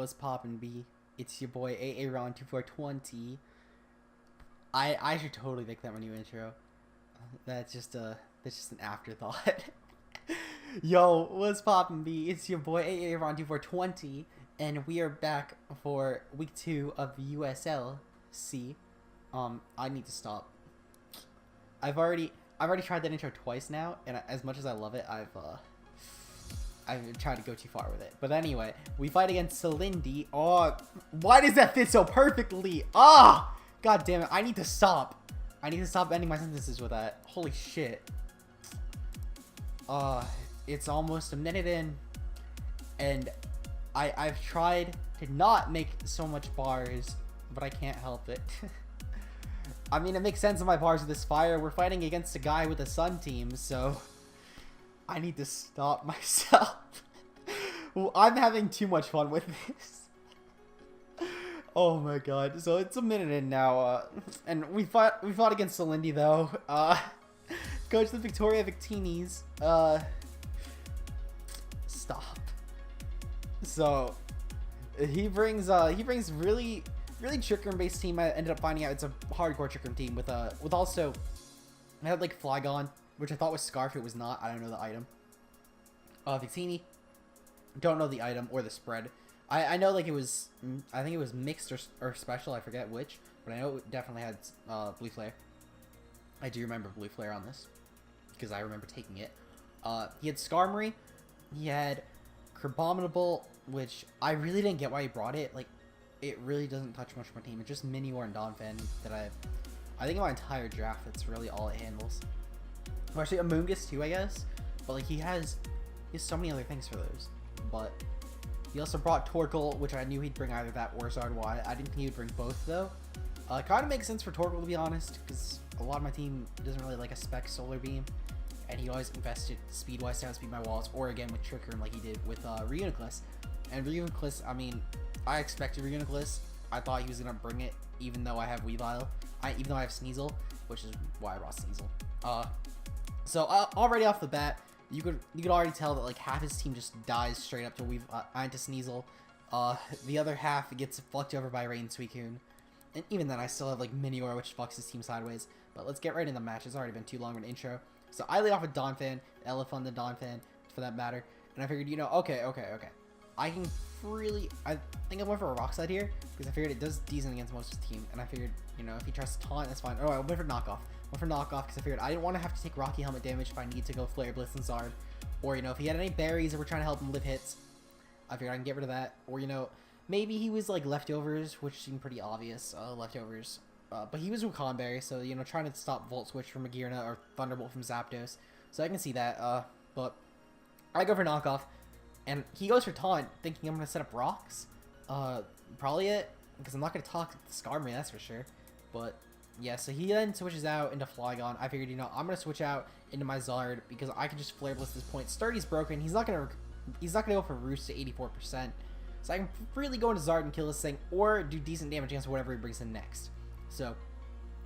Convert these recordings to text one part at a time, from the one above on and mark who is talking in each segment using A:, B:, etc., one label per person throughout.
A: what's poppin' B? It's your boy AA Ron 2420. I should totally make that my new intro. That's just an afterthought. Yo, what's poppin' B? It's your boy AA Ron 2420, and we are back for week 2 of USL. I need to stop. I've already tried that intro twice now, and as much as I love it, I've tried to go too far with it. But anyway, we fight against Silindi. Oh, why does that fit so perfectly? Ah, god damn it! I need to stop. I need to stop ending my sentences with that. Holy shit. It's almost a minute in, and I've tried to not make so much bars, but I can't help it. I mean, it makes sense in my bars with this fire. We're fighting against a guy with a sun team, so I need to stop myself. Well, I'm having too much fun with this. Oh my god. So it's a minute in now, and we fought against Silindi though. Coach the Victoria Victinis. Stop. So he brings really trick room based team. I ended up finding out it's a hardcore trick room team with also, I had like Flygon, which I thought was Scarf. It was not. I don't know the item. Victini, don't know the item or the spread. I know like it was, I think it was mixed or special. I forget which, but I know it definitely had blue flare. I do remember blue flare on this because I remember taking it. He had Skarmory. He had Crabominable, which I really didn't get why he brought it. Like, it really doesn't touch much of my team. It's just Minior and Donphan that I think in my entire draft, that's really all it handles. Well, actually, Amoonguss too, I guess. But like he has so many other things for those. But he also brought Torkoal, which I knew he'd bring either that or Zardwai. I didn't think he would bring both though. Kind of makes sense for Torkoal, to be honest, because a lot of my team doesn't really like a spec Solar Beam, and he always invested speed-wise to outspeed my walls, or again with Trick Room like he did with Reuniclus. And Reuniclus, I mean, I expected Reuniclus. I thought he was gonna bring it, even though I have Weavile. Even though I have Sneasel, which is why I brought Sneasel. So already off the bat, you could already tell that like half his team just dies straight up to into Sneasel. The other half gets fucked over by Rain Suicune. And even then, I still have like Minior, which fucks his team sideways. But let's get right in the match. It's already been too long of an intro. So I lead off with Donphan, Elephant and Donphan, for that matter. And I figured, you know, okay. I think I went for a Rock Slide here, because I figured it does decent against most of his team. And I figured, you know, if he tries to taunt, that's fine. Oh, I went for Knockoff. Because I figured I didn't want to have to take Rocky Helmet damage if I need to go Flare Blitz and Zard. Or, you know, if he had any berries that were trying to help him live hits, I figured I can get rid of that. Or, you know, maybe he was like leftovers, which seemed pretty obvious, leftovers. But he was Wukong Berry, so, you know, trying to stop Volt Switch from Magearna or Thunderbolt from Zapdos. So I can see that, but I go for Knockoff, and he goes for Taunt, thinking I'm going to set up rocks. Probably it, because I'm not going to talk to Skarmory, that's for sure. But yeah, so he then switches out into Flygon. I figured, you know, I'm going to switch out into my Zard, because I can just Flare Blitz this point. Sturdy's broken, he's not going to go for Roost to 84%. So I can really go into Zard and kill this thing, or do decent damage against whatever he brings in next. So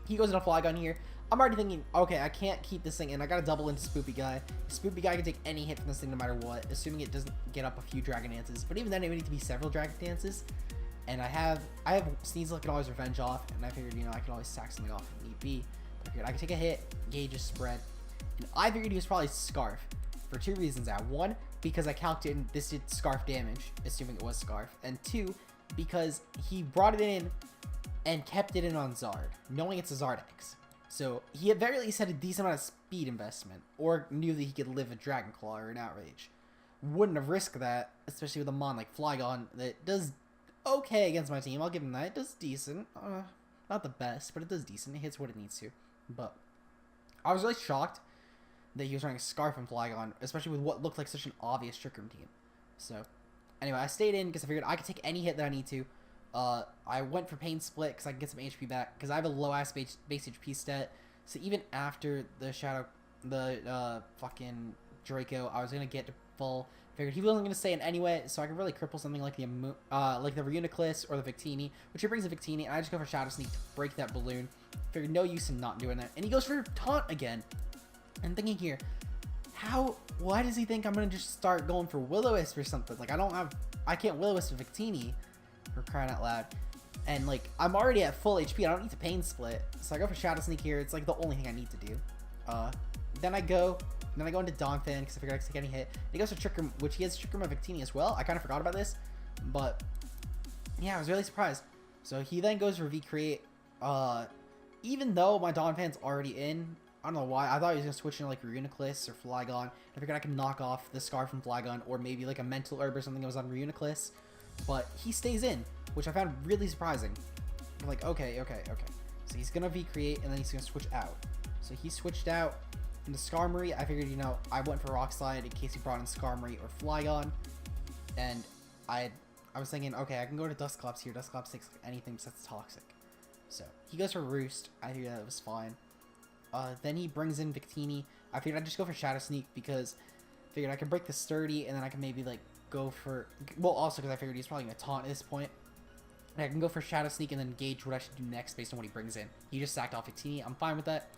A: he goes into Flygon here. I'm already thinking, okay, I can't keep this thing, and I gotta double into Spoopy Guy. Spoopy Guy can take any hit from this thing no matter what, assuming it doesn't get up a few Dragon Dances. But even then, it would need to be several Dragon Dances. And I have Sneasel I can always revenge off, and I figured, you know, I could always sack something off if need be. But I figured I could take a hit, gauge his spread. And I figured he was probably Scarf for two reasons now. One, because I calculated this did Scarf damage, assuming it was Scarf. And two, because he brought it in and kept it in on Zard, knowing it's a Zard X. So he at very least had a decent amount of speed investment, or knew that he could live a Dragon Claw or an Outrage. Wouldn't have risked that, especially with a Mon like Flygon that does okay against my team. I'll give him that. It does decent. Not the best, but it does decent. It hits what it needs to. But I was really shocked that he was running Scarf and Flygon, especially with what looked like such an obvious Trick Room team. So anyway, I stayed in because I figured I could take any hit that I need to. I went for Pain Split because I can get some HP back, because I have a low-ass base HP stat. So even after the fucking Draco, I was going to get to full. Figured he wasn't going to stay in anyway, so I could really cripple something like the Reuniclus or the Victini, which he brings a Victini, and I just go for Shadow Sneak to break that balloon. Figured no use in not doing that. And he goes for Taunt again. And thinking here, why does he think I'm going to just start going for Will-O-Wisp or something? Like, I can't Will-O-Wisp a Victini. crying out loud. And like, I'm already at full HP. I don't need to pain split. So I go for Shadow Sneak here. It's like the only thing I need to do. Then I go into Donphan because I figured I could take any hit. He goes to Trick Room, which he has Trick Room of Victini as well. I kind of forgot about this, but yeah, I was really surprised. So he then goes for V-Create. Even though my Donphan's already in, I don't know why. I thought he was going to switch into like Reuniclus or Flygon. I figured I could knock off the Scar from Flygon or maybe like a Mental Herb or something that was on Reuniclus. But he stays in, which I found really surprising. I'm like, okay. So he's going to V-Create and then he's going to switch out. So he switched out into Skarmory. I figured, you know, I went for Rock Slide in case he brought in Skarmory or Flygon. And I was thinking, okay, I can go to Dusclops here. Dusclops takes anything besides Toxic. So he goes for Roost. I figured that was fine. Then he brings in Victini. I figured I'd just go for Shadow Sneak because I figured I could break the Sturdy and then I can maybe like go for, well, also because I figured he's probably gonna taunt at this point. And I can go for Shadow Sneak and then gauge what I should do next based on what he brings in. He just sacked off Victini. I'm fine with that.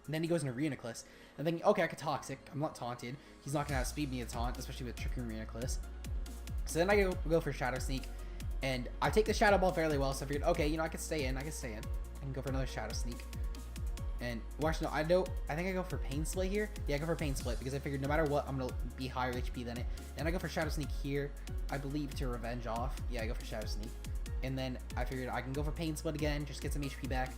A: And then he goes into Reuniclus. And then, okay, I could Toxic. I'm not taunted. He's not gonna outspeed me a taunt, especially with Trick Room Reuniclus. So then I go for Shadow Sneak. And I take the Shadow Ball fairly well, so I figured, okay, you know, I can stay in. I can go for another Shadow Sneak. And, well, actually, no, I think I go for Pain Split here. Yeah, I go for Pain Split because I figured no matter what, I'm going to be higher HP than it. And I go for Shadow Sneak here, I believe, to revenge off. Yeah, I go for Shadow Sneak. And then I figured I can go for Pain Split again, just get some HP back.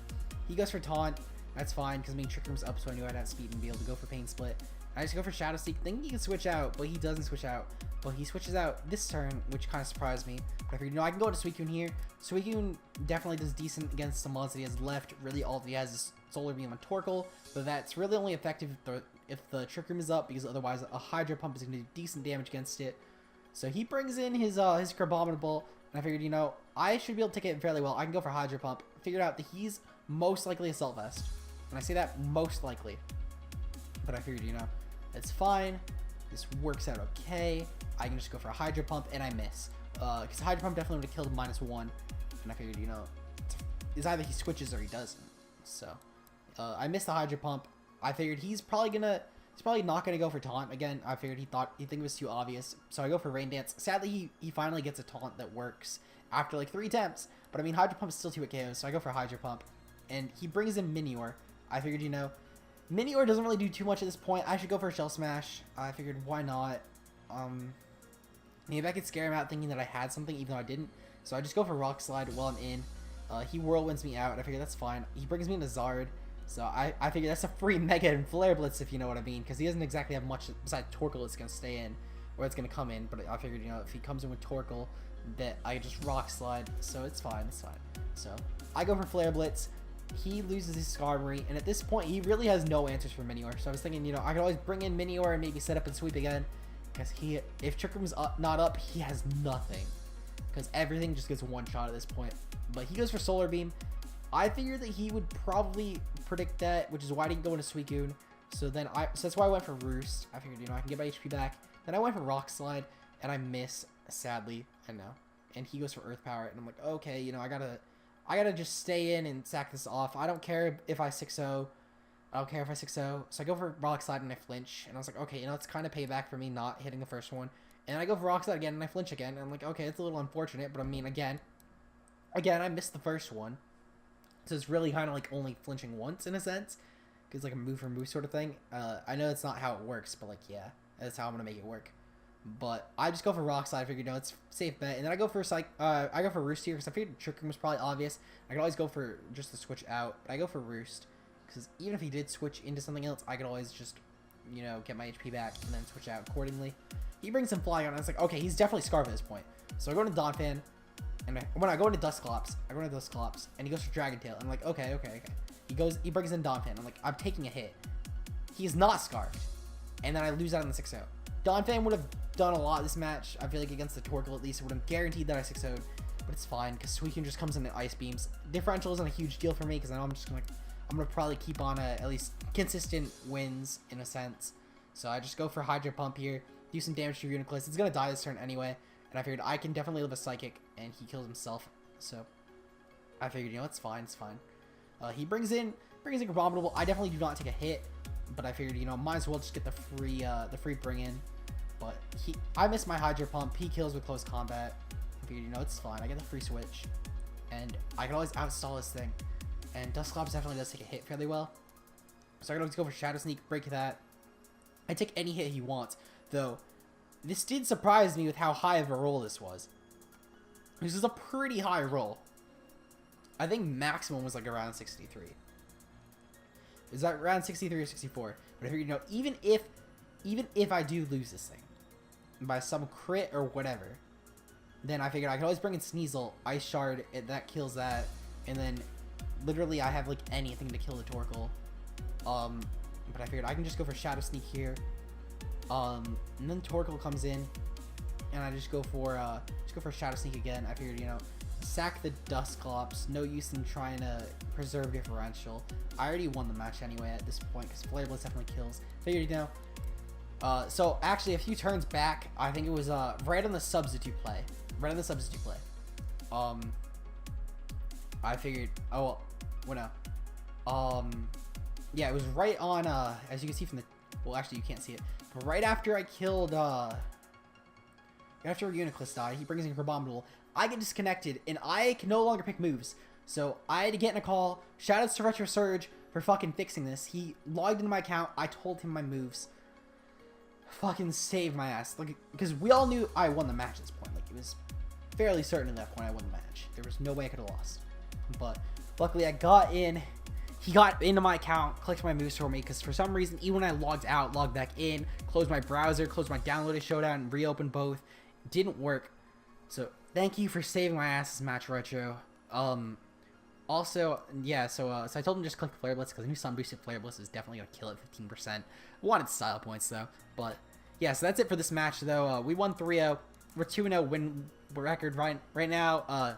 A: He goes for Taunt. That's fine because, I mean, Trick Room's up, so I knew I'd have speed and be able to go for Pain Split. I just go for Shadow Sneak, thinking he can switch out, but he doesn't switch out. But he switches out this turn, which kind of surprised me. But I figured, no, I can go to Suicune here. Suicune definitely does decent against the mods that he has left. Really, all that he has is Solar Beam on Torkoal, but that's really only effective if the Trick Room is up, because otherwise a Hydro Pump is going to do decent damage against it. So he brings in his Crabominable, and I figured, you know, I should be able to take it fairly well. I can go for Hydro Pump. Figured out that he's most likely a Assault Vest, and I say that most likely. But I figured, you know, it's fine. This works out okay. I can just go for a Hydro Pump, and I miss. Because Hydro Pump definitely would have killed -1, and I figured, you know, it's either he switches or he doesn't. So I missed the Hydro Pump. I figured he's probably not gonna go for Taunt again. I figured he'd think it was too obvious. So I go for Rain Dance. Sadly, he finally gets a Taunt that works after like 3 attempts. But I mean, Hydro Pump is still 2 KOs, so I go for Hydro Pump, and he brings in Minior. I figured, you know, Minior doesn't really do too much at this point. I should go for a Shell Smash. I figured, why not? Maybe I could scare him out thinking that I had something, even though I didn't. So I just go for Rock Slide while I'm in. He Whirlwinds me out. I figure that's fine. He brings me into Zard. So I figure that's a free Mega and Flare Blitz, if you know what I mean. Because he doesn't exactly have much besides Torkoal that's going to stay in. Or it's going to come in. But I figured, you know, if he comes in with Torkoal, that I just Rock Slide. So it's fine. It's fine. So I go for Flare Blitz. He loses his Skarmory. And at this point, he really has no answers for Minior. So I was thinking, you know, I could always bring in Minior and maybe set up and sweep again. Because if Trick Room's not up, he has nothing. Because everything just gets one shot at this point. But he goes for Solar Beam. I figured that he would probably predict that, which is why I didn't go into Suicune. So that's why I went for Roost. I figured, you know, I can get my HP back. Then I went for Rock Slide, and I miss, sadly, I know. And he goes for Earth Power, and I'm like, okay, you know, I gotta just stay in and sack this off. I don't care if I 6-0. I don't care if I 6-0. So I go for Rock Slide and I flinch, and I was like, okay, you know, it's kind of payback for me not hitting the first one. And I go for Rock Slide again, and I flinch again, and I'm like, okay, it's a little unfortunate, but I mean, again, I missed the first one. So it's really kind of like only flinching once in a sense. Because like a move for move sort of thing. I know that's not how it works, but like, yeah, that's how I'm going to make it work. But I just go for Rock Slide. I figured, no, it's safe bet. And then I go for I go for Roost here because I figured Trick Room was probably obvious. I could always go for just the switch out. But I go for Roost because even if he did switch into something else, I could always just, you know, get my HP back and then switch out accordingly. He brings him Flygon, and I was like, okay, he's definitely Scarf at this point. So I go into Donphan. And when I go into Dusclops, and he goes for Dragon Tail. I'm like, okay. He brings in Donphan. I'm like, I'm taking a hit. He's not Scarfed. And then I lose out on the 6-0. Donphan would have done a lot this match. I feel like against the Torkoal at least, it would have guaranteed that I 6-0'd. But it's fine, because Suicune just comes in the Ice Beams. Differential isn't a huge deal for me, because I know I'm gonna probably keep on at least consistent wins, in a sense. So I just go for Hydro Pump here, do some damage to Reuniclus. It's gonna die this turn anyway. And I figured I can definitely live a Psychic, and he kills himself. So I figured, you know, it's fine. He brings in Abominable. I definitely do not take a hit, but I figured, you know, might as well just get the free bring in. But I missed my Hydro Pump. He kills with close combat. I figured, you know, it's fine. I get the free switch, and I can always outstall this thing. And Dusclops definitely does take a hit fairly well. So I can always go for Shadow Sneak, break that. I take any hit he wants, though. This did surprise me with how high of a roll this was. This is a pretty high roll. I think maximum was like around 63. Is that around 63 or 64? But I figured, you know, even if I do lose this thing by some crit or whatever, then I figured I could always bring in Sneasel, Ice Shard, that kills that, and then literally I have like anything to kill the Torkoal. But I figured I can just go for Shadow Sneak here. And then Torkoal comes in, and I just go for Shadow Sneak again. I figured, you know, sack the Dusclops. No use in trying to preserve differential. I already won the match anyway at this point because Flare Blitz definitely kills. Figured, you know. So actually, a few turns back, I think it was right on the substitute play. Right on the substitute play. I figured. Oh well, no. Yeah, it was right on. As you can see from the. Well, actually, you can't see it. But right after I killed. After Uniclus died, he brings in Crabominable. I get disconnected, and I can no longer pick moves. So I had to get in a call. Shoutouts to Retro Surge for fucking fixing this. He logged into my account. I told him my moves. Fucking saved my ass. Like, because we all knew I won the match at this point. Like, it was fairly certain at that point I won the match. There was no way I could have lost. But luckily I got in. He got into my account, clicked my moves for me, because for some reason, even when I logged out, logged back in, closed my browser, closed my downloaded showdown, and reopened both, it didn't work. So thank you for saving my ass this match, Retro. Also, yeah, so I told him just click Flare Blitz, because I knew Sun Boosted Flare Blitz is definitely going to kill it 15%. Wanted style points, though. But, yeah, so that's it for this match, though. We won 3-0. We're 2-0 win record right now.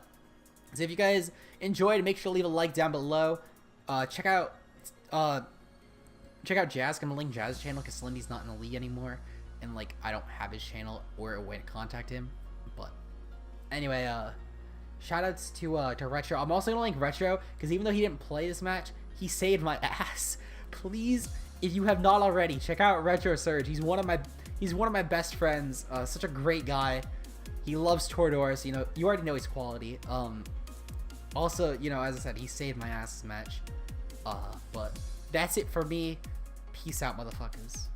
A: So if you guys enjoyed, make sure to leave a like down below. Check out Jazz. I'm gonna link Jazz's channel because Silindi's not in the league anymore, and like I don't have his channel or a way to contact him. But anyway, shoutouts to Retro. I'm also gonna link Retro because even though he didn't play this match, he saved my ass. Please, if you have not already, check out Retro Surge. He's one of my best friends. Such a great guy. He loves Toradora, you know, you already know his quality. Also, you know, as I said, he saved my ass this match. But that's it for me. Peace out, motherfuckers.